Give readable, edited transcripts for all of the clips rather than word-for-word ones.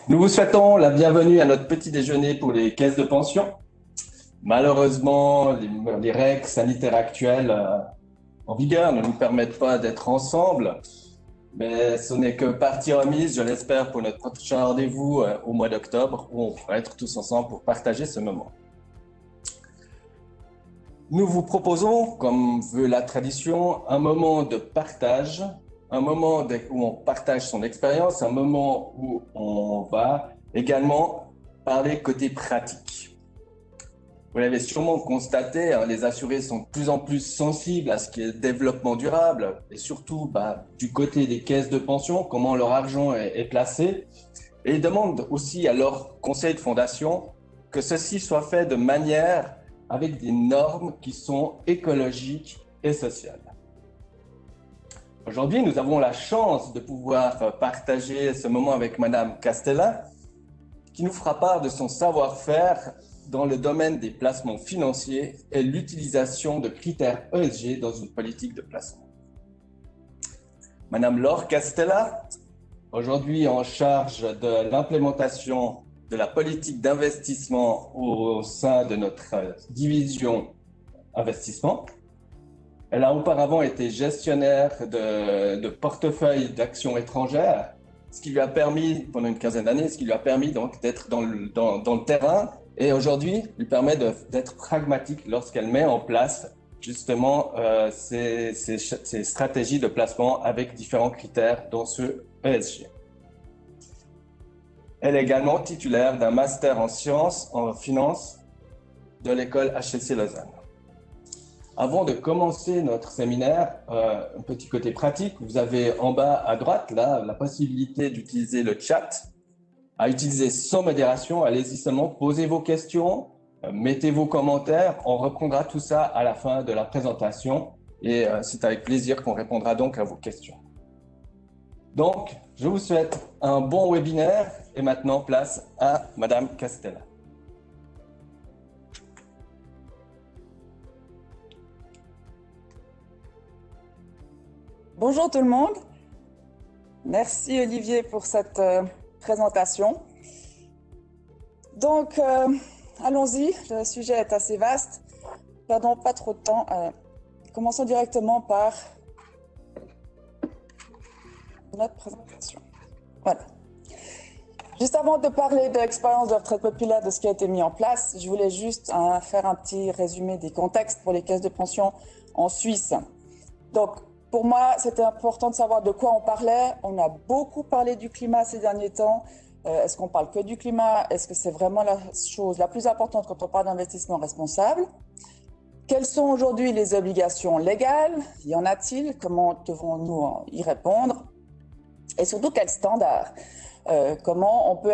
Nous vous souhaitons la bienvenue à notre petit déjeuner pour les caisses de pension. Malheureusement, les règles sanitaires actuelles en vigueur ne nous permettent pas d'être ensemble, mais ce n'est que partie remise, je l'espère, pour notre prochain rendez-vous au mois d'octobre, où on pourra être tous ensemble pour partager ce moment. Nous vous proposons, comme veut la tradition, un moment de partage, un moment où on partage son expérience, un moment où on va également parler côté pratique. Vous l'avez sûrement constaté, les assurés sont de plus en plus sensibles à ce qui est développement durable et surtout du côté des caisses de pension, comment leur argent est placé. Et ils demandent aussi à leur conseil de fondation que ceci soit fait de manière avec des normes qui sont écologiques et sociales. Aujourd'hui, nous avons la chance de pouvoir partager ce moment avec Madame Castella, qui nous fera part de son savoir-faire dans le domaine des placements financiers et l'utilisation de critères ESG dans une politique de placement. Madame Laure Castella, aujourd'hui en charge de l'implémentation de la politique d'investissement au sein de notre division investissement. Elle a auparavant été gestionnaire de portefeuille d'actions étrangères, ce qui lui a permis, pendant une quinzaine d'années, ce qui lui a permis donc d'être dans le terrain et aujourd'hui lui permet d'être pragmatique lorsqu'elle met en place justement ces stratégies de placement avec différents critères dont ceux ESG. Elle est également titulaire d'un master en sciences, en finance de l'école HEC Lausanne. Avant de commencer notre séminaire, un petit côté pratique, vous avez en bas à droite là, la possibilité d'utiliser le chat, à utiliser sans modération. Allez-y seulement, posez vos questions, mettez vos commentaires, on reprendra tout ça à la fin de la présentation et c'est avec plaisir qu'on répondra donc à vos questions. Donc, je vous souhaite un bon webinaire et maintenant place à Madame Castella. Bonjour tout le monde. Merci Olivier pour cette présentation. Donc, allons-y, le sujet est assez vaste. Perdons pas trop de temps. Commençons directement par notre présentation. Voilà. Juste avant de parler de l'expérience de retraite populaire, de ce qui a été mis en place, je voulais juste faire un petit résumé des contextes pour les caisses de pension en Suisse. Donc, pour moi, c'était important de savoir de quoi on parlait. On a beaucoup parlé du climat ces derniers temps. Est-ce qu'on parle que du climat? Est-ce que c'est vraiment la chose la plus importante quand on parle d'investissement responsable? Quelles sont aujourd'hui les obligations légales? Y en a-t-il? Comment devons-nous y répondre? Et surtout, quels standards? Comment on peut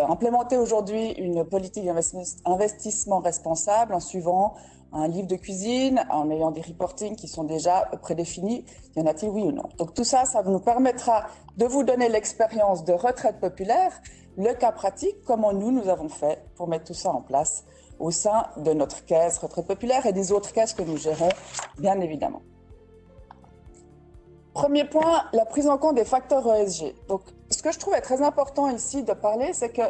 implémenter aujourd'hui une politique d'investissement responsable en suivant un livre de cuisine, en ayant des reportings qui sont déjà prédéfinis, y en a-t-il oui ou non? Donc tout ça, ça nous permettra de vous donner l'expérience de retraite populaire, le cas pratique, comment nous avons fait pour mettre tout ça en place au sein de notre caisse retraite populaire et des autres caisses que nous gérons, bien évidemment. Premier point, la prise en compte des facteurs ESG. Donc, ce que je trouve est très important ici de parler, c'est que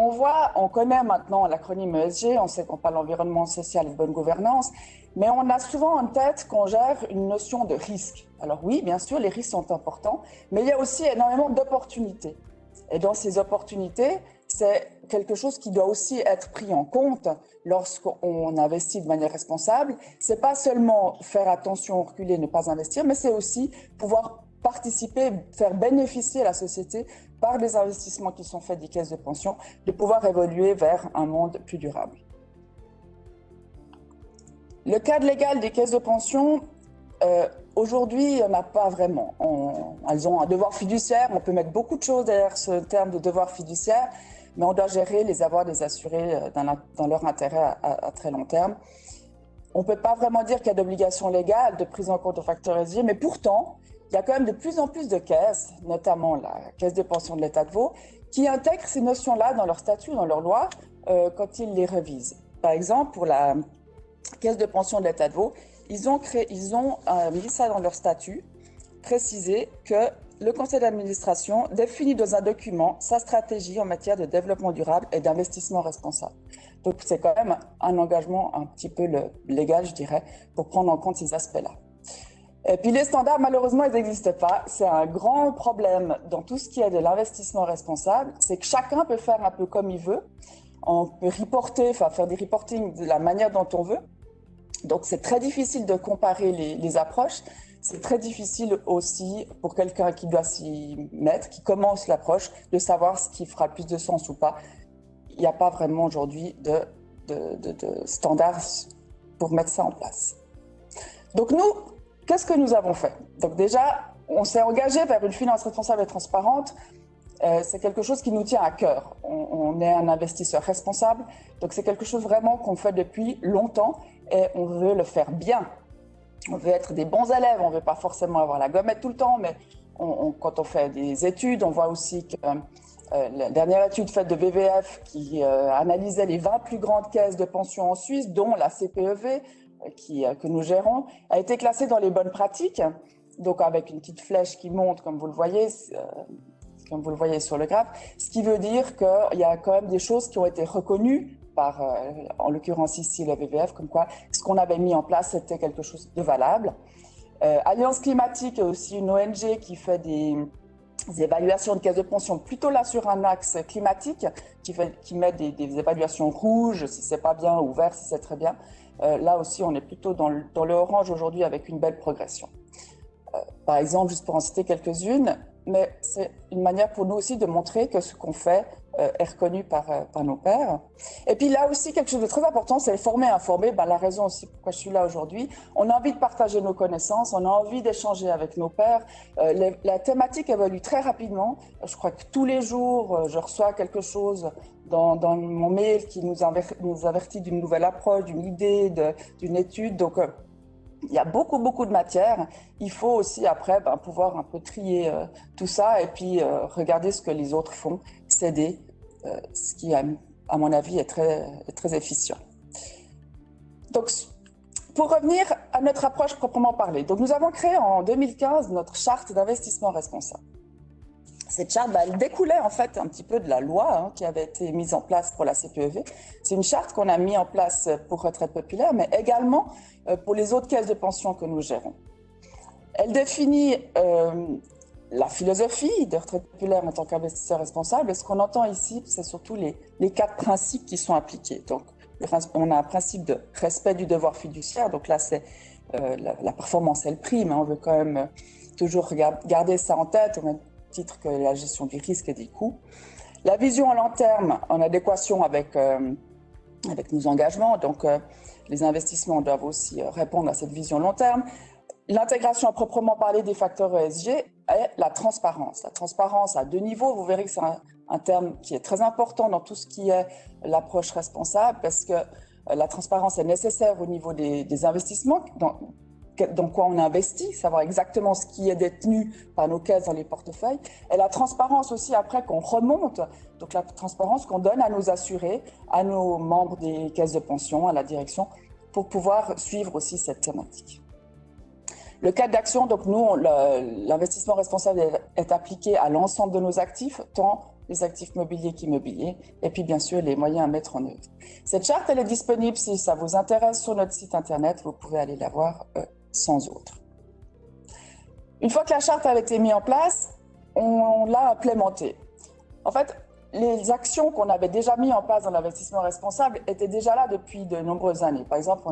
on connaît maintenant l'acronyme ESG, on sait qu'on parle d'environnement social et de bonne gouvernance, mais on a souvent en tête qu'on gère une notion de risque. Alors oui, bien sûr, les risques sont importants, mais il y a aussi énormément d'opportunités. Et dans ces opportunités, c'est quelque chose qui doit aussi être pris en compte lorsqu'on investit de manière responsable. C'est pas seulement faire attention, reculer, ne pas investir, mais c'est aussi pouvoir participer, faire bénéficier la société par des investissements qui sont faits des caisses de pension, de pouvoir évoluer vers un monde plus durable. Le cadre légal des caisses de pension, aujourd'hui, il n'y en a pas vraiment. Elles ont un devoir fiduciaire, on peut mettre beaucoup de choses derrière ce terme de devoir fiduciaire, mais on doit gérer les avoirs des assurés dans leur intérêt à très long terme. On ne peut pas vraiment dire qu'il y a d'obligation légale de prise en compte aux facteurs ESG, mais pourtant, il y a quand même de plus en plus de caisses, notamment la Caisse de pension de l'État de Vaud, qui intègrent ces notions-là dans leur statut, dans leur loi, quand ils les révisent. Par exemple, pour la Caisse de pension de l'État de Vaud, ils ont mis ça dans leur statut, précisé que le conseil d'administration définit dans un document sa stratégie en matière de développement durable et d'investissement responsable. Donc, c'est quand même un engagement un petit peu légal, je dirais, pour prendre en compte ces aspects-là. Et puis, les standards, malheureusement, ils n'existent pas. C'est un grand problème dans tout ce qui est de l'investissement responsable. C'est que chacun peut faire un peu comme il veut. On peut faire des reporting de la manière dont on veut. Donc, c'est très difficile de comparer les approches. C'est très difficile aussi pour quelqu'un qui doit s'y mettre, qui commence l'approche, de savoir ce qui fera le plus de sens ou pas. Il n'y a pas vraiment aujourd'hui de standards pour mettre ça en place. Donc nous, qu'est-ce que nous avons fait? Donc déjà, on s'est engagé vers une finance responsable et transparente. C'est quelque chose qui nous tient à cœur. On est un investisseur responsable, donc c'est quelque chose vraiment qu'on fait depuis longtemps et on veut le faire bien. On veut être des bons élèves, on ne veut pas forcément avoir la gommette tout le temps, mais quand on fait des études, on voit aussi que la dernière étude faite de WWF qui analysait les 20 plus grandes caisses de pension en Suisse, dont la CPEV, que nous gérons, a été classée dans les bonnes pratiques, donc avec une petite flèche qui monte, comme vous le voyez sur le graphe, ce qui veut dire qu'il y a quand même des choses qui ont été reconnues par, en l'occurrence ici, le WWF, comme quoi ce qu'on avait mis en place, c'était quelque chose de valable. Alliance Climatique est aussi une ONG qui fait des évaluations de caisses de pension, plutôt là sur un axe climatique, qui met des évaluations rouges si c'est pas bien ou vert si c'est très bien. Là aussi, on est plutôt dans le orange aujourd'hui avec une belle progression. Par exemple, juste pour en citer quelques-unes, mais c'est une manière pour nous aussi de montrer que ce qu'on fait est reconnu par nos pairs. Et puis là aussi, quelque chose de très important, c'est former et informer. La raison aussi pourquoi je suis là aujourd'hui, on a envie de partager nos connaissances, on a envie d'échanger avec nos pairs. La thématique évolue très rapidement. Je crois que tous les jours, je reçois quelque chose dans mon mail qui nous avertit d'une nouvelle approche, d'une idée, d'une étude. Donc, il y a beaucoup de matière. Il faut aussi après pouvoir un peu trier tout ça et puis regarder ce que les autres font, s'aider, ce qui, à mon avis, est très efficient. Donc, pour revenir à notre approche proprement parlée, donc nous avons créé en 2015 notre charte d'investissement responsable. Cette charte, elle découlait en fait un petit peu de la loi qui avait été mise en place pour la CPEV. C'est une charte qu'on a mise en place pour Retraite Populaire, mais également pour les autres caisses de pension que nous gérons. Elle définit la philosophie de Retraite Populaire en tant qu'investisseur responsable. Et ce qu'on entend ici, c'est surtout les 4 principes qui sont appliqués. Donc, on a un principe de respect du devoir fiduciaire. Donc là, c'est la performance et le prime. On veut quand même toujours garder ça en tête, au même titre que la gestion du risque et des coûts. La vision à long terme, en adéquation avec nos engagements. Donc, les investissements doivent aussi répondre à cette vision long terme. L'intégration à proprement parler des facteurs ESG et la transparence. La transparence à 2 niveaux. Vous verrez que c'est un terme qui est très important dans tout ce qui est l'approche responsable parce que la transparence est nécessaire au niveau des investissements, dans quoi on investit, savoir exactement ce qui est détenu par nos caisses dans les portefeuilles, et la transparence aussi après qu'on remonte, donc la transparence qu'on donne à nos assurés, à nos membres des caisses de pension, à la direction, pour pouvoir suivre aussi cette thématique. Le cadre d'action, donc nous, l'investissement responsable est appliqué à l'ensemble de nos actifs, tant les actifs mobiliers qu'immobiliers, et puis bien sûr les moyens à mettre en œuvre. Cette charte, elle est disponible si ça vous intéresse sur notre site internet, vous pouvez aller la voir sans autre. Une fois que la charte avait été mise en place, on l'a implémentée. En fait, les actions qu'on avait déjà mises en place dans l'investissement responsable étaient déjà là depuis de nombreuses années. Par exemple,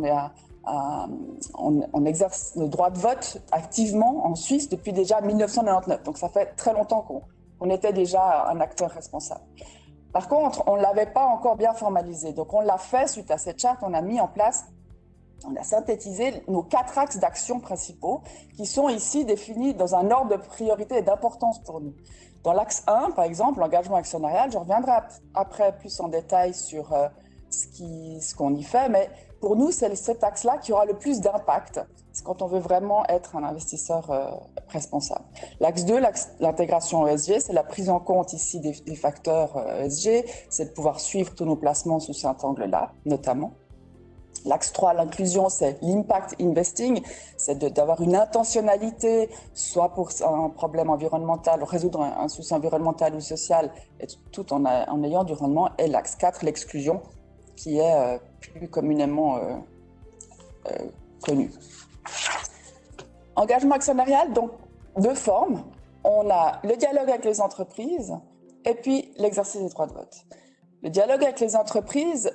on exerce le droit de vote activement en Suisse depuis déjà 1999. Donc ça fait très longtemps qu'on était déjà un acteur responsable. Par contre, on ne l'avait pas encore bien formalisé. Donc on l'a fait suite à cette charte, on a mis en place, on a synthétisé nos 4 axes d'action principaux qui sont ici définis dans un ordre de priorité et d'importance pour nous. Dans l'axe 1, par exemple, l'engagement actionnarial, je reviendrai après plus en détail sur ce qu'on y fait, mais pour nous, c'est cet axe-là qui aura le plus d'impact. C'est quand on veut vraiment être un investisseur responsable. L'axe 2, l'intégration ESG, c'est la prise en compte ici des facteurs ESG, c'est de pouvoir suivre tous nos placements sous cet angle-là, notamment. L'axe 3, l'inclusion, c'est l'impact investing, c'est d'avoir une intentionnalité, soit pour un problème environnemental, résoudre un souci environnemental ou social, et tout en ayant du rendement. Et l'axe 4, l'exclusion, qui est plus communément connu. Engagement actionnarial, donc deux formes. On a le dialogue avec les entreprises et puis l'exercice des droits de vote. Le dialogue avec les entreprises,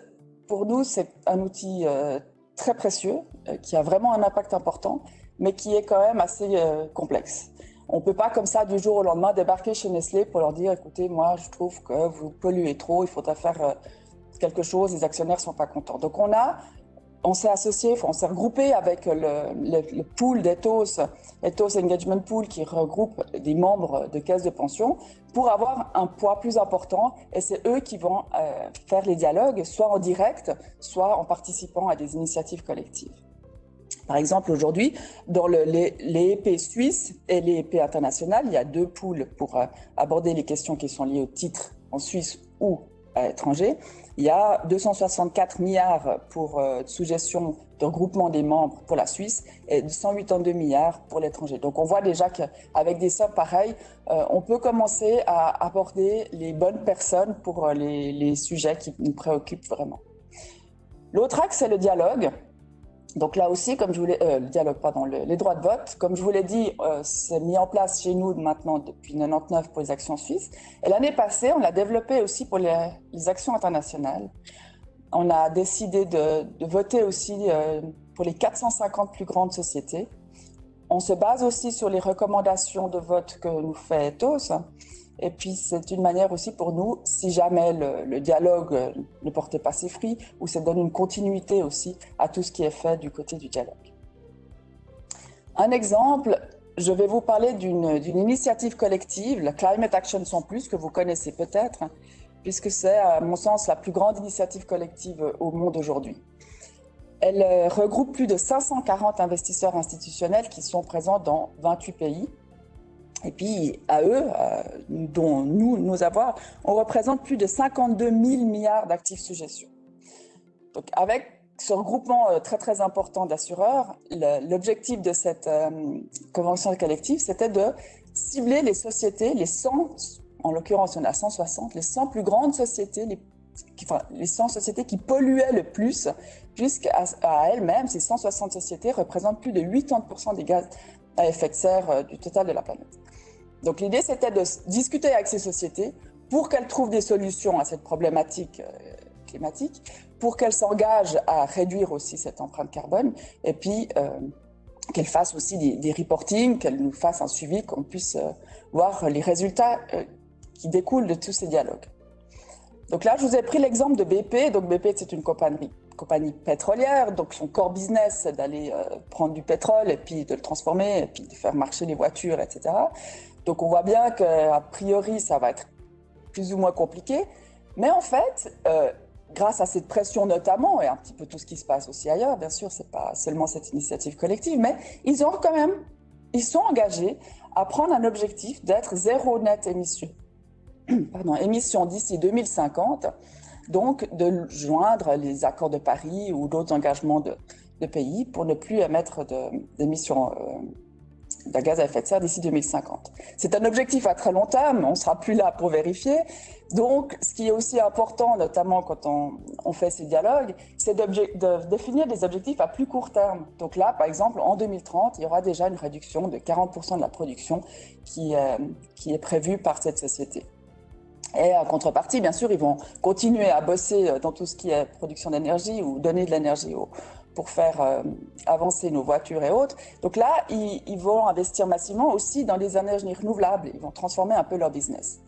pour nous, c'est un outil très précieux, qui a vraiment un impact important, mais qui est quand même assez complexe. On ne peut pas comme ça, du jour au lendemain, débarquer chez Nestlé pour leur dire « Écoutez, moi, je trouve que vous polluez trop, il faudra faire quelque chose, les actionnaires ne sont pas contents. » Donc, on s'est associé, on s'est regroupé avec le pool d'Ethos Engagement Pool, qui regroupe des membres de caisses de pension, pour avoir un poids plus important. Et c'est eux qui vont faire les dialogues, soit en direct, soit en participant à des initiatives collectives. Par exemple, aujourd'hui, dans les EP suisses et les EP internationales, il y a deux pools pour aborder les questions qui sont liées au titre en Suisse ou à l'étranger. Il y a 264 milliards pour sous-gestion de regroupement des membres pour la Suisse et 182 milliards pour l'étranger. Donc on voit déjà qu'avec des sommes pareilles, on peut commencer à aborder les bonnes personnes pour les sujets qui nous préoccupent vraiment. L'autre axe, c'est le dialogue. Donc là aussi, comme je vous l'ai, les droits de vote, comme je vous l'ai dit, c'est mis en place chez nous maintenant depuis 1999 pour les actions suisses. Et l'année passée, on l'a développé aussi pour les actions internationales. On a décidé de voter aussi pour les 450 plus grandes sociétés. On se base aussi sur les recommandations de vote que nous fait Ethos. Et puis, c'est une manière aussi pour nous, si jamais le dialogue ne portait pas ses fruits, ou ça donne une continuité aussi à tout ce qui est fait du côté du dialogue. Un exemple, je vais vous parler d'une initiative collective, la Climate Action Sans Plus, que vous connaissez peut-être, puisque c'est, à mon sens, la plus grande initiative collective au monde aujourd'hui. Elle regroupe plus de 540 investisseurs institutionnels qui sont présents dans 28 pays. Et puis, à eux, dont nos avoirs, on représente plus de 52 000 milliards d'actifs sous gestion. Donc, avec ce regroupement très, très important d'assureurs, l'objectif de cette convention collective, c'était de cibler les sociétés, les 100, en l'occurrence, on a 160, les 100 plus grandes sociétés, les 100 sociétés qui polluaient le plus, puisqu'à elles-mêmes, ces 160 sociétés représentent plus de 80% des gaz à effet de serre du total de la planète. Donc l'idée, c'était de discuter avec ces sociétés pour qu'elles trouvent des solutions à cette problématique climatique, pour qu'elles s'engagent à réduire aussi cette empreinte carbone, et puis qu'elles fassent aussi des reporting, qu'elles nous fassent un suivi, qu'on puisse voir les résultats qui découlent de tous ces dialogues. Donc là, je vous ai pris l'exemple de BP. Donc BP, c'est une compagnie pétrolière, donc son core business, c'est d'aller prendre du pétrole et puis de le transformer, et puis de faire marcher les voitures, etc. Donc on voit bien qu'a priori, ça va être plus ou moins compliqué. Mais en fait, grâce à cette pression notamment, et un petit peu tout ce qui se passe aussi ailleurs, bien sûr, c'est pas seulement cette initiative collective, mais ils sont engagés à prendre un objectif d'être zéro net émission d'ici 2050, donc de joindre les accords de Paris ou d'autres engagements de pays pour ne plus émettre d'émissions de gaz à effet de serre d'ici 2050. C'est un objectif à très long terme, on ne sera plus là pour vérifier. Donc, ce qui est aussi important, notamment quand on fait ces dialogues, c'est de définir des objectifs à plus court terme. Donc là, par exemple, en 2030, il y aura déjà une réduction de 40% de la production qui est prévue par cette société. Et en contrepartie, bien sûr, ils vont continuer à bosser dans tout ce qui est production d'énergie ou donner de l'énergie pour faire avancer nos voitures et autres. Donc là, ils vont investir massivement aussi dans les énergies renouvelables. Ils vont transformer un peu leur business.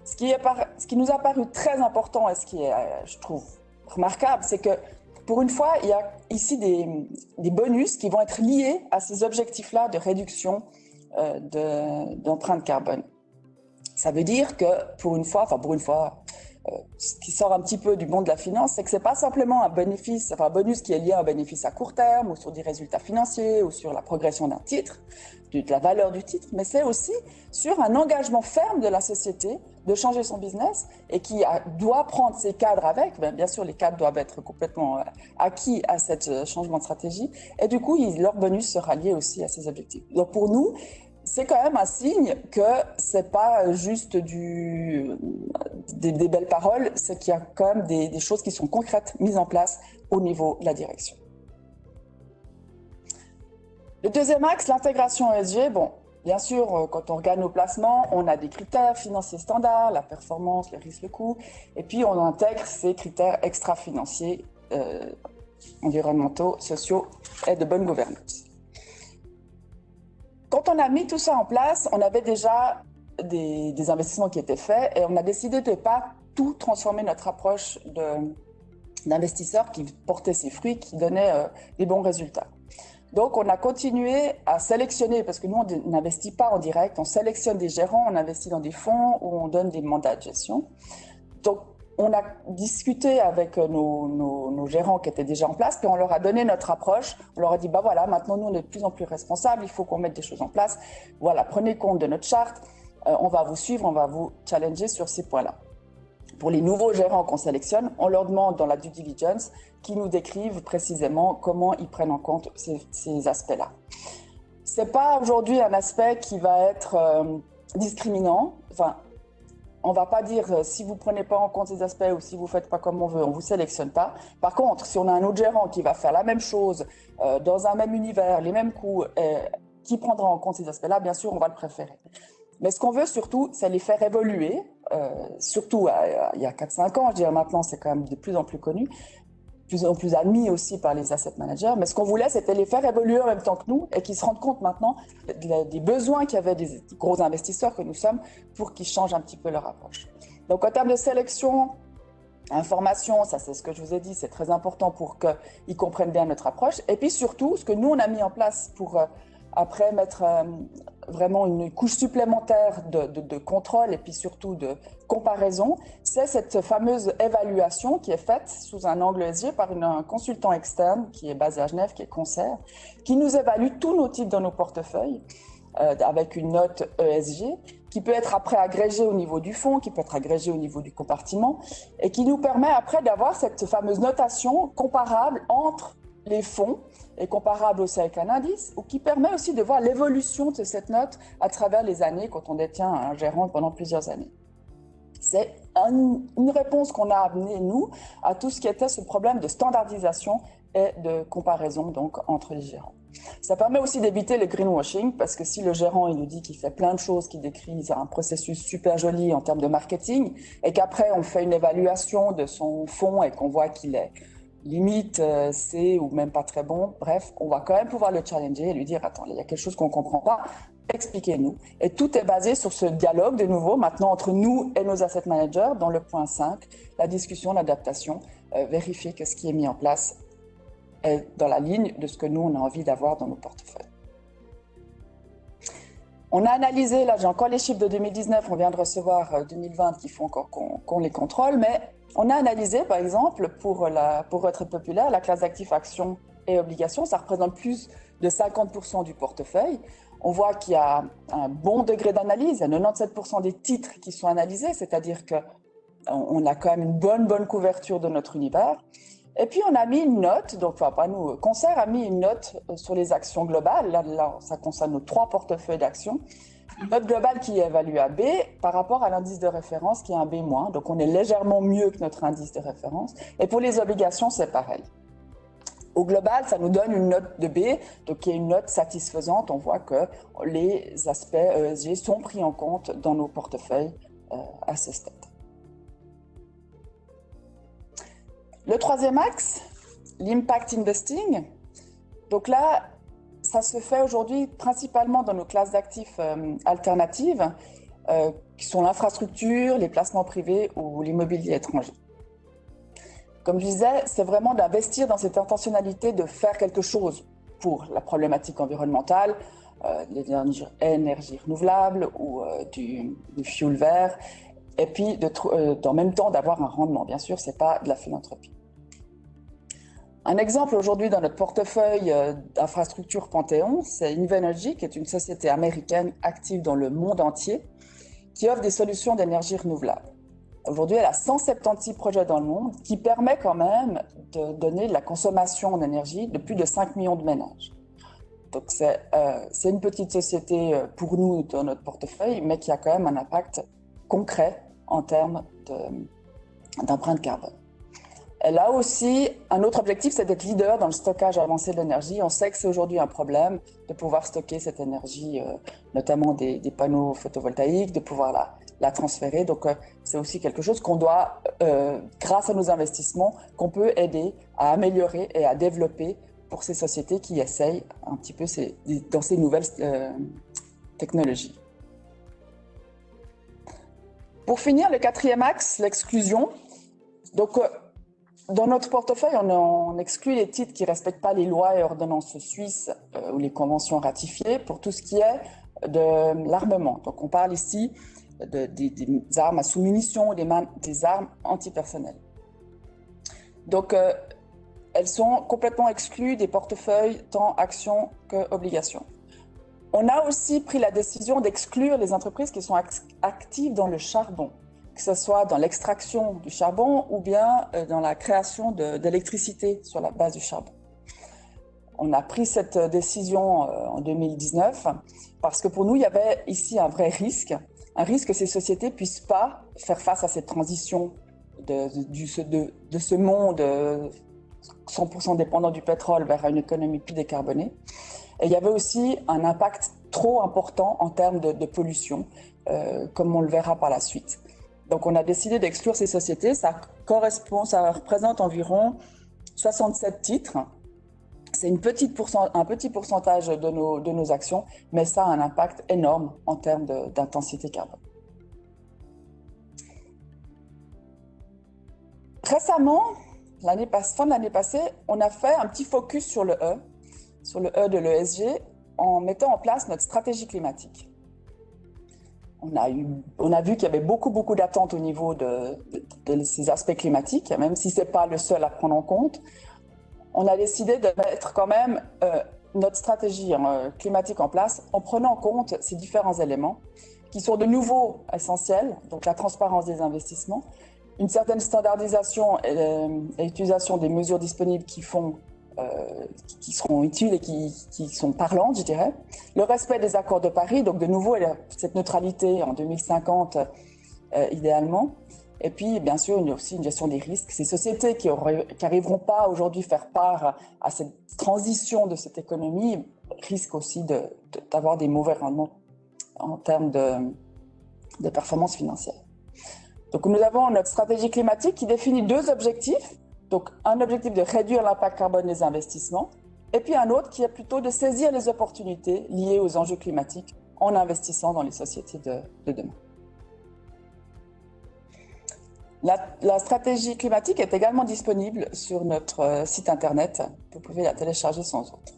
Ce qui nous a paru très important et ce qui est, je trouve, remarquable, c'est que pour une fois, il y a ici des bonus qui vont être liés à ces objectifs-là de réduction d'empreinte carbone. Ça veut dire que pour une fois, ce qui sort un petit peu du monde de la finance, c'est que c'est pas simplement un bénéfice, enfin un bonus qui est lié à un bénéfice à court terme ou sur des résultats financiers ou sur la progression d'un titre, de la valeur du titre, mais c'est aussi sur un engagement ferme de la société de changer son business et doit prendre ses cadres avec. Bien sûr, les cadres doivent être complètement acquis à ce changement de stratégie et du coup, leur bonus sera lié aussi à ces objectifs. Donc pour nous, c'est quand même un signe que c'est pas juste des belles paroles, c'est qu'il y a quand même des choses qui sont concrètes mises en place au niveau de la direction. Le deuxième axe, l'intégration ESG. Bon, bien sûr, quand on regarde nos placements, on a des critères financiers standards, la performance, le risque, le coût, et puis on intègre ces critères extra-financiers, environnementaux, sociaux et de bonne gouvernance. Quand on a mis tout ça en place, on avait déjà des investissements qui étaient faits et on a décidé de ne pas tout transformer notre approche d'investisseurs qui portait ses fruits, qui donnait des bons résultats. Donc, on a continué à sélectionner, parce que nous, on n'investit pas en direct, on sélectionne des gérants, on investit dans des fonds où on donne des mandats de gestion. Donc, on a discuté avec nos gérants qui étaient déjà en place, puis on leur a donné notre approche. On leur a dit, bah voilà, maintenant nous on est de plus en plus responsables, il faut qu'on mette des choses en place. Voilà, prenez compte de notre charte, on va vous suivre, on va vous challenger sur ces points-là. Pour les nouveaux gérants qu'on sélectionne, on leur demande dans la due diligence qu'ils nous décrivent précisément comment ils prennent en compte ces aspects-là. C'est pas aujourd'hui un aspect qui va être discriminant. Enfin, on va pas dire si vous prenez pas en compte ces aspects ou si vous faites pas comme on veut, on vous sélectionne pas. Par contre, si on a un autre gérant qui va faire la même chose dans un même univers, les mêmes coûts, qui prendra en compte ces aspects-là, bien sûr, on va le préférer. Mais ce qu'on veut surtout, c'est les faire évoluer, surtout il y a 4-5 ans, je dirais maintenant, c'est quand même de plus en plus connu, de plus en plus admis aussi par les asset managers. Mais ce qu'on voulait, c'était les faire évoluer en même temps que nous et qu'ils se rendent compte maintenant des besoins qu'avaient des gros investisseurs que nous sommes pour qu'ils changent un petit peu leur approche. Donc, en termes de sélection, information, ça c'est ce que je vous ai dit, c'est très important pour qu'ils comprennent bien notre approche. Et puis surtout, ce que nous, on a mis en place pour après mettre vraiment une couche supplémentaire de contrôle et puis surtout de comparaison, c'est cette fameuse évaluation qui est faite sous un angle ESG par un consultant externe qui est basé à Genève, qui est Concert, qui nous évalue tous nos titres dans nos portefeuilles avec une note ESG qui peut être après agrégée au niveau du fonds, qui peut être agrégée au niveau du compartiment et qui nous permet après d'avoir cette fameuse notation comparable entre les fonds et comparable aussi avec un indice, ou qui permet aussi de voir l'évolution de cette note à travers les années quand on détient un gérant pendant plusieurs années. C'est une réponse qu'on a amenée, nous, à tout ce qui était ce problème de standardisation et de comparaison donc, entre les gérants. Ça permet aussi d'éviter le greenwashing, parce que si le gérant il nous dit qu'il fait plein de choses, qu'il décrit un processus super joli en termes de marketing, et qu'après on fait une évaluation de son fonds et qu'on voit qu'il est limite C ou même pas très bon, bref, on va quand même pouvoir le challenger et lui dire « Attends, il y a quelque chose qu'on ne comprend pas, expliquez-nous ». Et tout est basé sur ce dialogue, de nouveau, maintenant entre nous et nos asset managers, dans le point 5, la discussion, l'adaptation, vérifier que ce qui est mis en place est dans la ligne de ce que nous, on a envie d'avoir dans nos portefeuilles. On a analysé, là j'ai encore les chiffres de 2019, on vient de recevoir 2020 qu'il faut encore qu'on les contrôle, mais on a analysé par exemple pour Retraite Populaire, la classe d'actifs actions et obligations, ça représente plus de 50% du portefeuille. On voit qu'il y a un bon degré d'analyse, il y a 97% des titres qui sont analysés, c'est-à-dire qu'on a quand même une bonne couverture de notre univers. Et puis, on a mis une note, donc enfin, pas nous, Concert a mis une note sur les actions globales. Là, ça concerne nos 3 portefeuilles d'actions. Une note globale qui est évaluée à B par rapport à l'indice de référence qui est un B-. Donc, on est légèrement mieux que notre indice de référence. Et pour les obligations, c'est pareil. Au global, ça nous donne une note de B, donc qui est une note satisfaisante. On voit que les aspects ESG sont pris en compte dans nos portefeuilles à ce stade. Le troisième axe, l'impact investing. Donc là, ça se fait aujourd'hui principalement dans nos classes d'actifs alternatives, qui sont l'infrastructure, les placements privés ou l'immobilier étranger. Comme je disais, c'est vraiment d'investir dans cette intentionnalité de faire quelque chose pour la problématique environnementale, l'énergie renouvelable ou du fuel vert, et puis en même temps d'avoir un rendement. Bien sûr, ce n'est pas de la philanthropie. Un exemple aujourd'hui dans notre portefeuille d'infrastructure Panthéon, c'est Invenergy, qui est une société américaine active dans le monde entier, qui offre des solutions d'énergie renouvelable. Aujourd'hui, elle a 176 projets dans le monde, qui permet quand même de donner de la consommation d'énergie de plus de 5 millions de ménages. Donc c'est une petite société pour nous dans notre portefeuille, mais qui a quand même un impact concret en termes d'empreinte carbone. Elle a aussi un autre objectif, c'est d'être leader dans le stockage avancé de l'énergie. On sait que c'est aujourd'hui un problème de pouvoir stocker cette énergie, notamment des panneaux photovoltaïques, de pouvoir la transférer. Donc c'est aussi quelque chose qu'on doit, grâce à nos investissements, qu'on peut aider à améliorer et à développer pour ces sociétés qui essayent un petit peu dans ces nouvelles technologies. Pour finir, le quatrième axe, l'exclusion. Donc, dans notre portefeuille, on exclut les titres qui ne respectent pas les lois et ordonnances suisses ou les conventions ratifiées pour tout ce qui est de l'armement. Donc, on parle ici des armes à sous-munitions, des armes antipersonnelles. Donc, elles sont complètement exclues des portefeuilles tant actions qu'obligations. On a aussi pris la décision d'exclure les entreprises qui sont actives dans le charbon, que ce soit dans l'extraction du charbon ou bien dans la création d'électricité sur la base du charbon. On a pris cette décision en 2019 parce que pour nous, il y avait ici un vrai risque que ces sociétés ne puissent pas faire face à cette transition de ce monde 100% dépendant du pétrole vers une économie plus décarbonée. Et il y avait aussi un impact trop important en termes de pollution, comme on le verra par la suite. Donc on a décidé d'exclure ces sociétés. Ça représente environ 67 titres. C'est un petit pourcentage de nos actions, mais ça a un impact énorme en termes d'intensité carbone. Récemment, fin de l'année passée, on a fait un petit focus sur le E de l'ESG, en mettant en place notre stratégie climatique. On a vu qu'il y avait beaucoup d'attentes au niveau de ces aspects climatiques, même si ce n'est pas le seul à prendre en compte. On a décidé de mettre quand même notre stratégie climatique en place en prenant en compte ces différents éléments qui sont de nouveau essentiels, donc la transparence des investissements, une certaine standardisation et utilisation des mesures disponibles qui seront utiles et qui sont parlantes, je dirais. Le respect des accords de Paris, donc de nouveau cette neutralité en 2050 idéalement. Et puis, bien sûr, il y a aussi une gestion des risques. Ces sociétés qui n'arriveront pas aujourd'hui à faire part à cette transition de cette économie risquent aussi d'avoir des mauvais rendements en termes de performance financière. Donc, nous avons notre stratégie climatique qui définit deux objectifs. Donc, un objectif de réduire l'impact carbone des investissements, et puis un autre qui est plutôt de saisir les opportunités liées aux enjeux climatiques en investissant dans les sociétés de demain. La stratégie climatique est également disponible sur notre site internet. Vous pouvez la télécharger sans autre.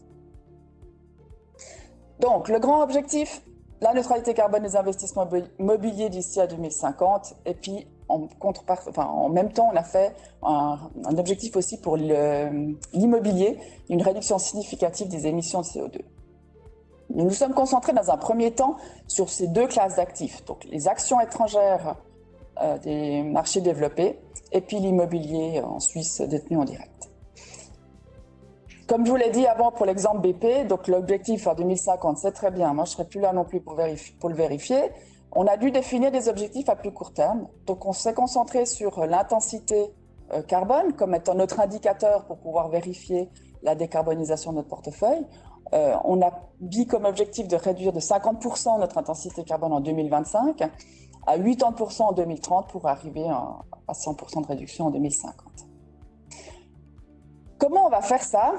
Donc, le grand objectif, la neutralité carbone des investissements immobiliers d'ici à 2050, et puis en même temps, on a fait un objectif aussi pour l'immobilier, une réduction significative des émissions de CO2. Nous nous sommes concentrés dans un premier temps sur ces deux classes d'actifs, donc les actions étrangères des marchés développés et puis l'immobilier en Suisse détenu en direct. Comme je vous l'ai dit avant pour l'exemple BP, donc l'objectif en 2050, c'est très bien, moi je ne serai plus là non plus pour le vérifier. On a dû définir des objectifs à plus court terme. Donc, on s'est concentré sur l'intensité carbone comme étant notre indicateur pour pouvoir vérifier la décarbonisation de notre portefeuille. On a mis comme objectif de réduire de 50% notre intensité carbone en 2025 à 80% en 2030 pour arriver à 100% de réduction en 2050. Comment on va faire ça?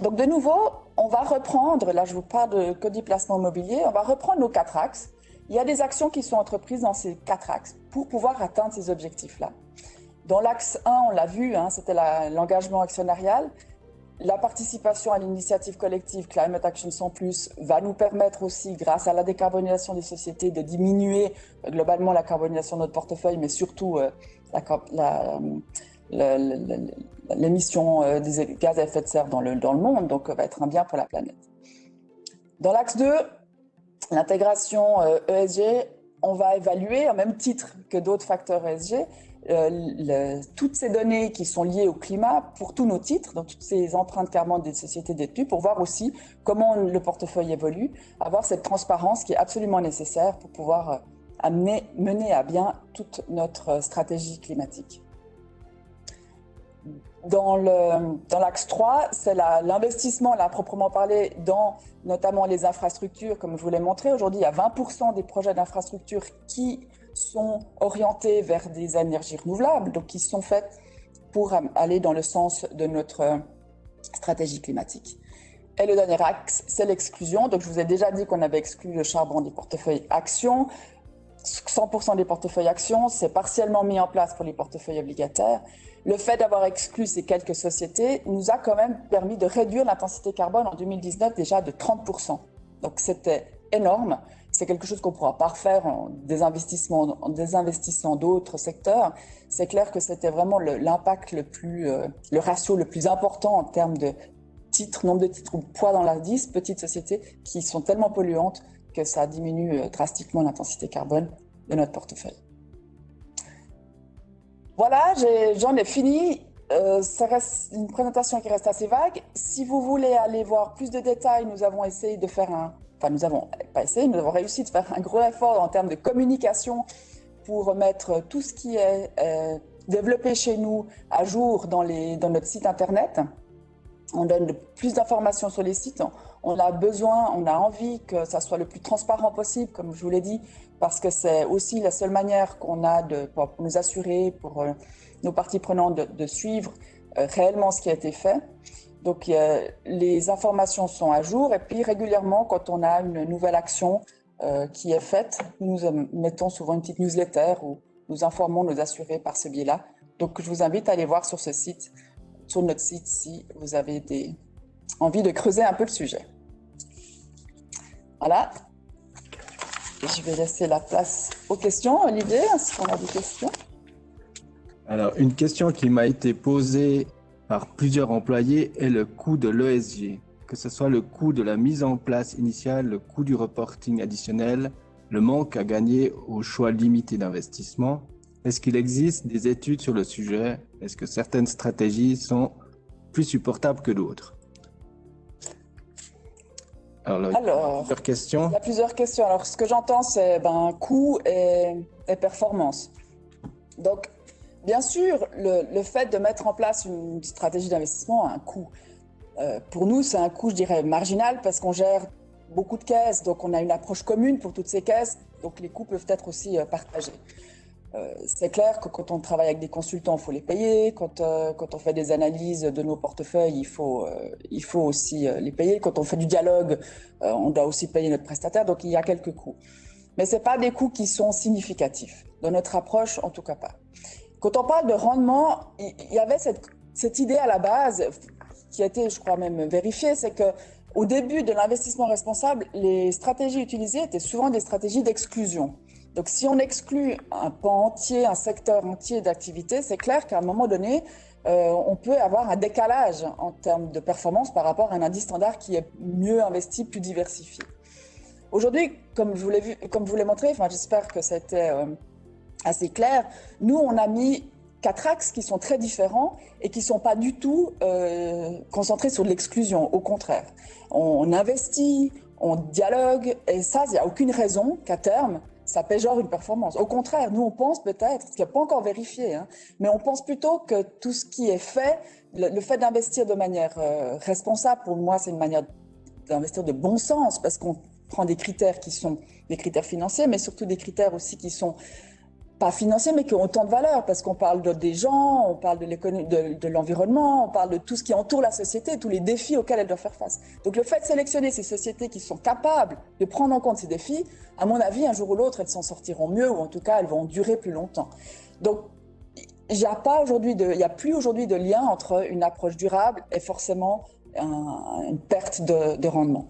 Donc, de nouveau, on va reprendre, là je vous parle de Cody Placement Immobilier, on va reprendre nos 4 axes. Il y a des actions qui sont entreprises dans ces 4 axes pour pouvoir atteindre ces objectifs-là. Dans l'axe 1, on l'a vu, c'était l'engagement actionnarial. la participation à l'initiative collective Climate Action 100+, va nous permettre aussi, grâce à la décarbonisation des sociétés, de diminuer globalement la carbonisation de notre portefeuille, mais surtout l'émission des gaz à effet de serre dans le monde, donc va être un bien pour la planète. Dans l'axe 2, l'intégration ESG, on va évaluer, au même titre que d'autres facteurs ESG, toutes ces données qui sont liées au climat pour tous nos titres, donc toutes ces empreintes carbone des sociétés détenues, pour voir aussi comment le portefeuille évolue, avoir cette transparence qui est absolument nécessaire pour pouvoir mener à bien toute notre stratégie climatique. Dans l'axe 3, c'est l'investissement, là, proprement parlé, dans notamment les infrastructures, comme je vous l'ai montré. Aujourd'hui, il y a 20% des projets d'infrastructures qui sont orientés vers des énergies renouvelables, donc qui sont faits pour aller dans le sens de notre stratégie climatique. Et le dernier axe, c'est l'exclusion. Donc, je vous ai déjà dit qu'on avait exclu le charbon des portefeuilles actions. 100% des portefeuilles actions, c'est partiellement mis en place pour les portefeuilles obligataires. Le fait d'avoir exclu ces quelques sociétés nous a quand même permis de réduire l'intensité carbone en 2019 déjà de 30%. Donc c'était énorme. C'est quelque chose qu'on ne pourra pas refaire en désinvestissant d'autres secteurs. C'est clair que c'était vraiment l'impact le ratio le plus important en termes de nombre de titres ou poids dans l'indice, petites sociétés qui sont tellement polluantes que ça diminue drastiquement l'intensité carbone de notre portefeuille. Voilà, j'en ai fini. Ça reste une présentation qui reste assez vague. Si vous voulez aller voir plus de détails, nous avons essayé de faire nous avons réussi de faire un gros effort en termes de communication pour mettre tout ce qui est développé chez nous à jour dans notre site internet. On donne plus d'informations sur les sites. On a envie que ça soit le plus transparent possible, comme je vous l'ai dit, parce que c'est aussi la seule manière qu'on a pour nous assurer, pour nos parties prenantes, de suivre réellement ce qui a été fait. Donc, les informations sont à jour et puis régulièrement, quand on a une nouvelle action qui est faite, nous mettons souvent une petite newsletter où nous informons nos assurés par ce biais-là. Donc, je vous invite à aller voir sur notre site si vous avez envie de creuser un peu le sujet. Voilà. Je vais laisser la place aux questions. Olivier, est-ce qu'on a des questions? Alors, une question qui m'a été posée par plusieurs employés est le coût de l'ESG, que ce soit le coût de la mise en place initiale, le coût du reporting additionnel, le manque à gagner au choix limité d'investissement. Est-ce qu'il existe des études sur le sujet? Est-ce que certaines stratégies sont plus supportables que d'autres? Alors, il y a plusieurs questions. Il y a plusieurs questions. Alors, ce que j'entends, c'est coût et performance. Donc, bien sûr, le fait de mettre en place une stratégie d'investissement a un coût. Pour nous, c'est un coût, je dirais, marginal parce qu'on gère beaucoup de caisses. Donc, on a une approche commune pour toutes ces caisses. Donc, les coûts peuvent être aussi partagés. C'est clair que quand on travaille avec des consultants, il faut les payer. Quand on fait des analyses de nos portefeuilles, il faut aussi les payer. Quand on fait du dialogue, on doit aussi payer notre prestataire. Donc, il y a quelques coûts. Mais ce n'est pas des coûts qui sont significatifs. Dans notre approche, en tout cas pas. Quand on parle de rendement, il y avait cette idée à la base, qui a été, je crois, même vérifiée, c'est qu'au début de l'investissement responsable, les stratégies utilisées étaient souvent des stratégies d'exclusion. Donc, si on exclut un pan entier, un secteur entier d'activité, c'est clair qu'à un moment donné, on peut avoir un décalage en termes de performance par rapport à un indice standard qui est mieux investi, plus diversifié. Aujourd'hui, comme je vous l'ai montré, j'espère que c'était assez clair, nous, on a mis 4 axes qui sont très différents et qui ne sont pas du tout concentrés sur l'exclusion. Au contraire, on investit, on dialogue, et ça, il n'y a aucune raison qu'à terme, ça péjore une performance. Au contraire, nous, on pense peut-être, ce qui n'est pas encore vérifié, mais on pense plutôt que tout ce qui est fait, le fait d'investir de manière responsable, pour moi, c'est une manière d'investir de bon sens, parce qu'on prend des critères qui sont des critères financiers, mais surtout des critères aussi qui sont pas financiers, mais qui ont autant de valeur, parce qu'on parle des gens, on parle de l'environnement, on parle de tout ce qui entoure la société, tous les défis auxquels elle doit faire face. Donc le fait de sélectionner ces sociétés qui sont capables de prendre en compte ces défis, à mon avis, un jour ou l'autre, elles s'en sortiront mieux, ou en tout cas, elles vont durer plus longtemps. Donc, il n'y a plus aujourd'hui de lien entre une approche durable et forcément une perte de rendement.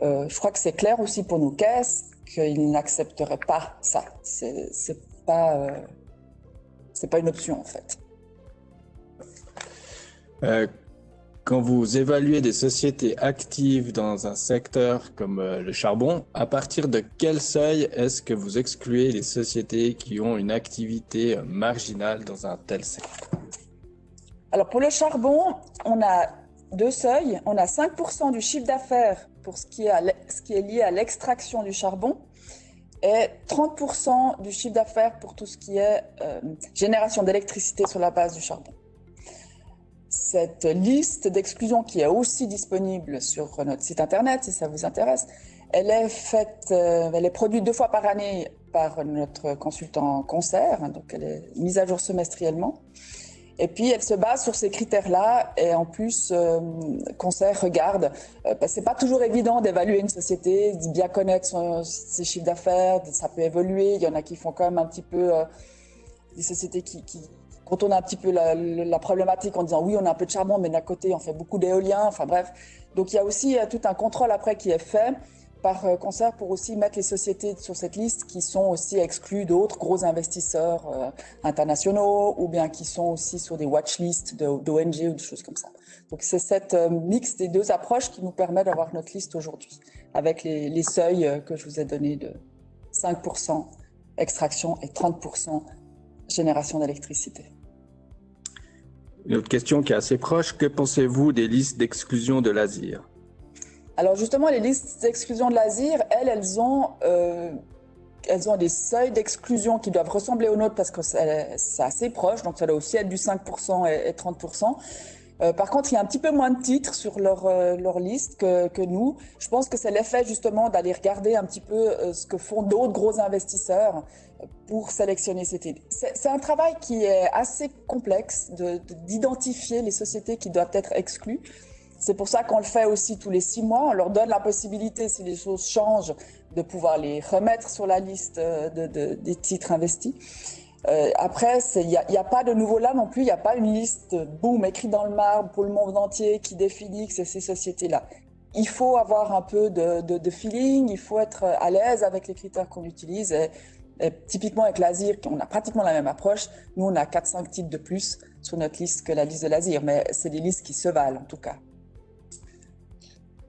Je crois que c'est clair aussi pour nos caisses qu'ils n'accepteraient pas ça. C'est pas une option en fait. Quand vous évaluez des sociétés actives dans un secteur comme le charbon, à partir de quel seuil est-ce que vous excluez les sociétés qui ont une activité marginale dans un tel secteur? Alors pour le charbon, on a deux seuils. On a 5% du chiffre d'affaires pour ce qui est lié à l'extraction du charbon et 30% du chiffre d'affaires pour tout ce qui est génération d'électricité sur la base du charbon. Cette liste d'exclusion qui est aussi disponible sur notre site internet, si ça vous intéresse, elle est produite 2 fois par année par notre consultant Concert, donc elle est mise à jour semestriellement. Et puis elle se base sur ces critères-là et en plus Concert regarde, c'est pas toujours évident d'évaluer une société, de bien connaître ses chiffres d'affaires, ça peut évoluer, il y en a qui font quand même un petit peu des sociétés qui contournent un petit peu la problématique en disant oui on a un peu de charbon mais d'un côté on fait beaucoup d'éolien, enfin bref. Donc il y a aussi tout un contrôle après qui est fait par Concert pour aussi mettre les sociétés sur cette liste qui sont aussi exclues d'autres gros investisseurs internationaux ou bien qui sont aussi sur des watchlists d'ONG ou des choses comme ça. Donc c'est cette mix des deux approches qui nous permet d'avoir notre liste aujourd'hui avec les seuils que je vous ai donnés de 5% extraction et 30% génération d'électricité. Une autre question qui est assez proche, que pensez-vous des listes d'exclusion de l'ASIR? Alors justement, les listes d'exclusion de l'ASIR, elles ont des seuils d'exclusion qui doivent ressembler aux nôtres parce que c'est assez proche, donc ça doit aussi être du 5% et 30%. Par contre, il y a un petit peu moins de titres sur leur liste que nous. Je pense que c'est l'effet justement d'aller regarder un petit peu ce que font d'autres gros investisseurs pour sélectionner ces titres. C'est un travail qui est assez complexe d'identifier les sociétés qui doivent être exclues. C'est pour ça qu'on le fait aussi tous les 6 mois. On leur donne la possibilité, si les choses changent, de pouvoir les remettre sur la liste des titres investis. Après, il n'y a pas de nouveau là non plus. Il n'y a pas une liste, boum, écrite dans le marbre pour le monde entier qui définit que c'est ces sociétés-là. Il faut avoir un peu de feeling, il faut être à l'aise avec les critères qu'on utilise. Et typiquement avec l'ASIR, on a pratiquement la même approche. Nous, on a 4-5 titres de plus sur notre liste que la liste de l'ASIR, mais c'est des listes qui se valent en tout cas.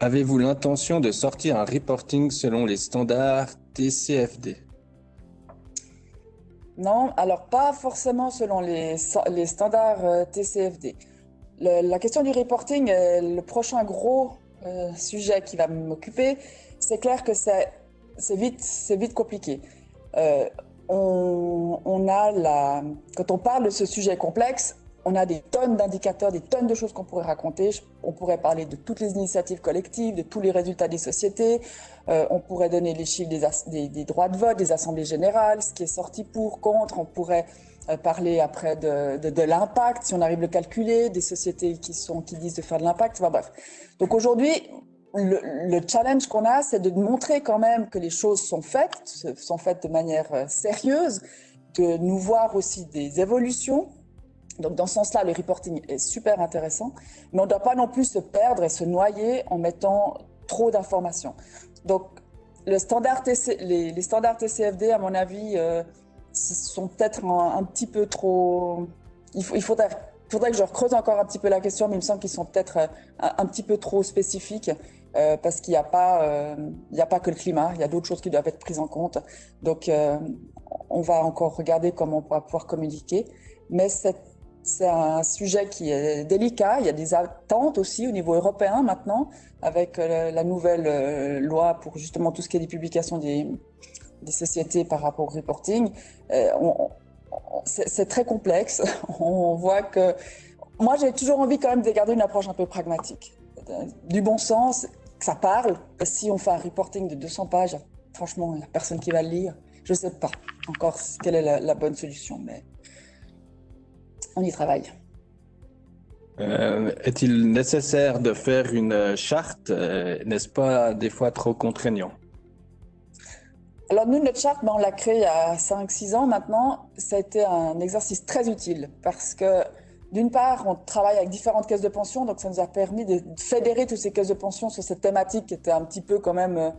Avez-vous l'intention de sortir un reporting selon les standards TCFD? Non, alors pas forcément selon les standards TCFD. La question du reporting est le prochain gros sujet qui va m'occuper. C'est clair que c'est vite compliqué. Quand on parle de ce sujet complexe, on a des tonnes d'indicateurs, des tonnes de choses qu'on pourrait raconter. On pourrait parler de toutes les initiatives collectives, de tous les résultats des sociétés. On pourrait donner les chiffres des droits de vote, des assemblées générales, ce qui est sorti pour, contre. On pourrait parler après de l'impact, si on arrive à le calculer, des sociétés qui disent de faire de l'impact. Enfin, bref. Donc aujourd'hui, le challenge qu'on a, c'est de montrer quand même que les choses sont faites de manière sérieuse, de nous voir aussi des évolutions. Donc dans ce sens-là, le reporting est super intéressant, mais on ne doit pas non plus se perdre et se noyer en mettant trop d'informations. Donc les standards TCFD, à mon avis, sont peut-être un petit peu trop... Il faudrait que je creuse encore un petit peu la question, mais il me semble qu'ils sont peut-être un petit peu trop spécifiques parce qu'il n'y a pas que le climat, il y a d'autres choses qui doivent être prises en compte. Donc on va encore regarder comment on pourra pouvoir communiquer, mais c'est un sujet qui est délicat. Il y a des attentes aussi au niveau européen maintenant, avec la nouvelle loi pour justement tout ce qui est des publications des sociétés par rapport au reporting. C'est très complexe. On voit que... Moi, j'ai toujours envie quand même de garder une approche un peu pragmatique. Du bon sens, que ça parle. Si on fait un reporting de 200 pages, franchement, il n'y a personne qui va le lire. Je ne sais pas encore quelle est la bonne solution, mais... on y travaille. Est-il nécessaire de faire une charte? N'est-ce pas des fois trop contraignant? Alors nous, notre charte, on l'a créée il y a 5-6 ans maintenant. Ça a été un exercice très utile parce que d'une part, on travaille avec différentes caisses de pension, donc ça nous a permis de fédérer toutes ces caisses de pension sur cette thématique qui était un petit peu quand même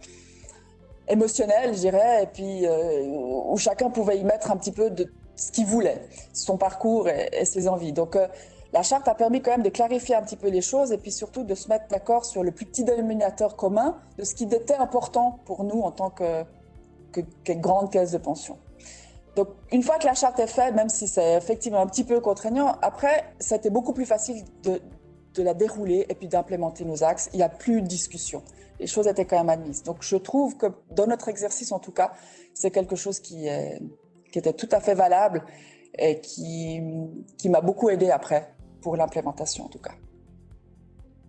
émotionnelle, je dirais, et puis où chacun pouvait y mettre un petit peu de ce qu'il voulait, son parcours et ses envies. Donc la charte a permis quand même de clarifier un petit peu les choses et puis surtout de se mettre d'accord sur le plus petit dénominateur commun de ce qui était important pour nous en tant que grande caisse de pension. Donc, une fois que la charte est faite, même si c'est effectivement un petit peu contraignant, après, c'était beaucoup plus facile de la dérouler et puis d'implémenter nos axes. Il n'y a plus de discussion. Les choses étaient quand même admises. Donc, je trouve que dans notre exercice, en tout cas, c'est quelque chose qui était tout à fait valable et qui m'a beaucoup aidé après pour l'implémentation, en tout cas.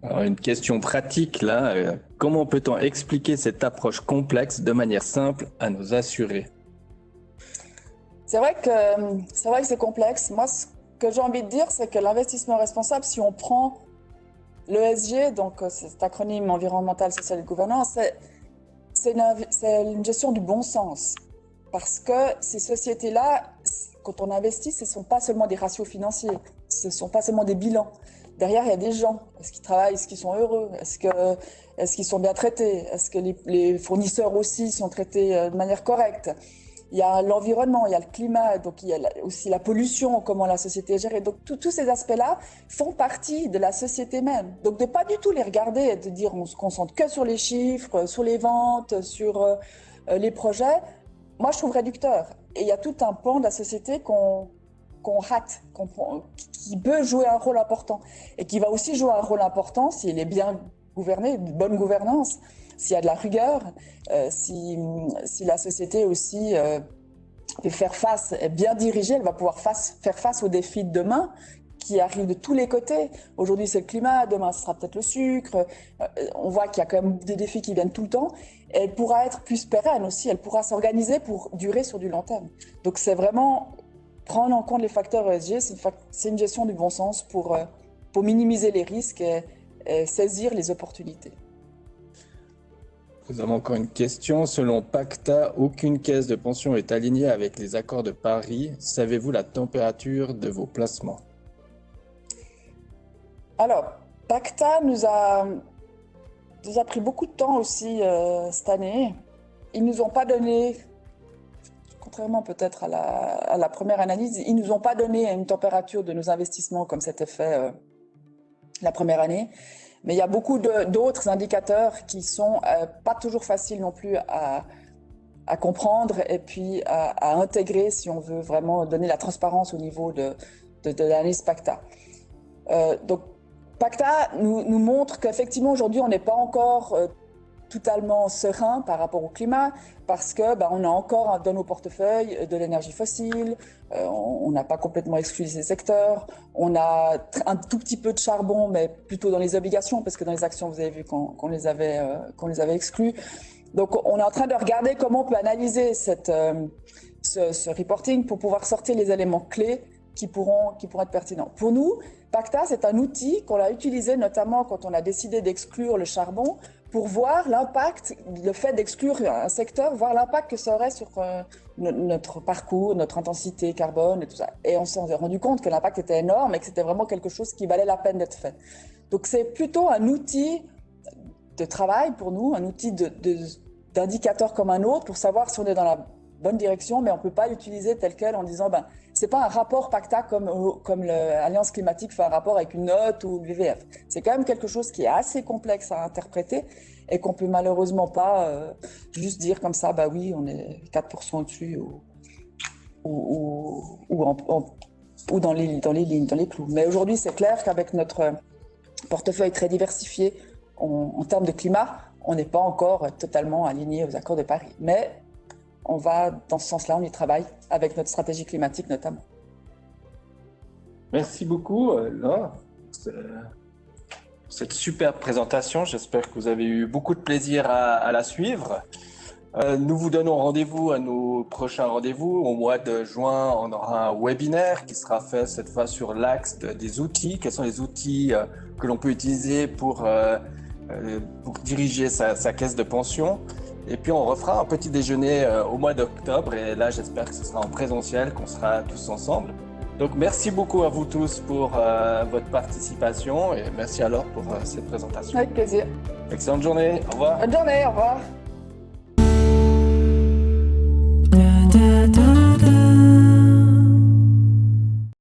Alors, une question pratique là, comment peut-on expliquer cette approche complexe de manière simple à nos assurés? C'est vrai que c'est complexe. Moi, ce que j'ai envie de dire, c'est que l'investissement responsable, si on prend l'ESG, donc cet acronyme environnemental, social et gouvernance, c'est une gestion du bon sens. Parce que ces sociétés-là, quand on investit, ce ne sont pas seulement des ratios financiers, ce ne sont pas seulement des bilans. Derrière, il y a des gens. Est-ce qu'ils travaillent? Est-ce qu'ils sont heureux? Est-ce qu'ils sont bien traités? Est-ce que les fournisseurs aussi sont traités de manière correcte? Il y a l'environnement, il y a le climat, donc il y a aussi la pollution, comment la société est gérée. Donc tous ces aspects-là font partie de la société même. Donc de pas du tout les regarder et de dire on se concentre que sur les chiffres, sur les ventes, sur les projets, moi je trouve réducteur. Et il y a tout un pan de la société qu'on rate, qui peut jouer un rôle important et qui va aussi jouer un rôle important s'il est bien gouverné, une bonne gouvernance. S'il y a de la rigueur, si la société aussi peut faire face, est bien dirigée, elle va pouvoir faire face aux défis de demain qui arrivent de tous les côtés. Aujourd'hui, c'est le climat, demain, ce sera peut-être le sucre. On voit qu'il y a quand même des défis qui viennent tout le temps. Et elle pourra être plus pérenne aussi, elle pourra s'organiser pour durer sur du long terme. Donc c'est vraiment prendre en compte les facteurs ESG, c'est une gestion du bon sens pour minimiser les risques et saisir les opportunités. Nous avons encore une question. Selon Pacta, aucune caisse de pension est alignée avec les accords de Paris. Savez-vous la température de vos placements? Alors, Pacta nous a pris beaucoup de temps aussi cette année. Ils nous ont pas donné, contrairement peut-être à la première analyse, ils nous ont pas donné une température de nos investissements comme c'était fait la première année. Mais il y a beaucoup d'autres indicateurs qui sont pas toujours faciles non plus à comprendre et puis à intégrer si on veut vraiment donner la transparence au niveau de l'analyse Pacta. Donc Pacta nous montre qu'effectivement aujourd'hui on n'est pas encore totalement serein par rapport au climat parce que on a encore dans nos portefeuilles de l'énergie fossile, on n'a pas complètement exclu ces secteurs, on a un tout petit peu de charbon mais plutôt dans les obligations parce que dans les actions vous avez vu qu'on les avait exclus. Donc on est en train de regarder comment on peut analyser ce reporting pour pouvoir sortir les éléments clés qui pourront être pertinents. Pour nous, Pacta, c'est un outil qu'on a utilisé notamment quand on a décidé d'exclure le charbon pour voir l'impact, le fait d'exclure un secteur, voir l'impact que ça aurait sur notre parcours, notre intensité carbone et tout ça. Et on s'est rendu compte que l'impact était énorme et que c'était vraiment quelque chose qui valait la peine d'être fait. Donc c'est plutôt un outil de travail pour nous, un outil d'indicateur comme un autre pour savoir si on est dans la bonne direction, mais on ne peut pas l'utiliser tel quel en disant c'est pas un rapport Pacta comme l'Alliance climatique fait un rapport avec une note ou le VVF. C'est quand même quelque chose qui est assez complexe à interpréter et qu'on peut malheureusement pas juste dire comme ça, oui, on est 4% au-dessus ou dans les lignes, dans les clous. Mais aujourd'hui, c'est clair qu'avec notre portefeuille très diversifié en termes de climat, on n'est pas encore totalement aligné aux accords de Paris. Mais on va dans ce sens-là, on y travaille avec notre stratégie climatique notamment. Merci beaucoup, Laure, pour cette superbe présentation. J'espère que vous avez eu beaucoup de plaisir à la suivre. Nous vous donnons rendez-vous à nos prochains rendez-vous. Au mois de juin, on aura un webinaire qui sera fait cette fois sur l'axe des outils. Quels sont les outils que l'on peut utiliser pour diriger sa caisse de pension? Et puis on refera un petit déjeuner au mois d'octobre. Et là, j'espère que ce sera en présentiel, qu'on sera tous ensemble. Donc merci beaucoup à vous tous pour votre participation et merci alors pour cette présentation. Avec plaisir. Excellente journée. Au revoir. Bonne journée, au revoir.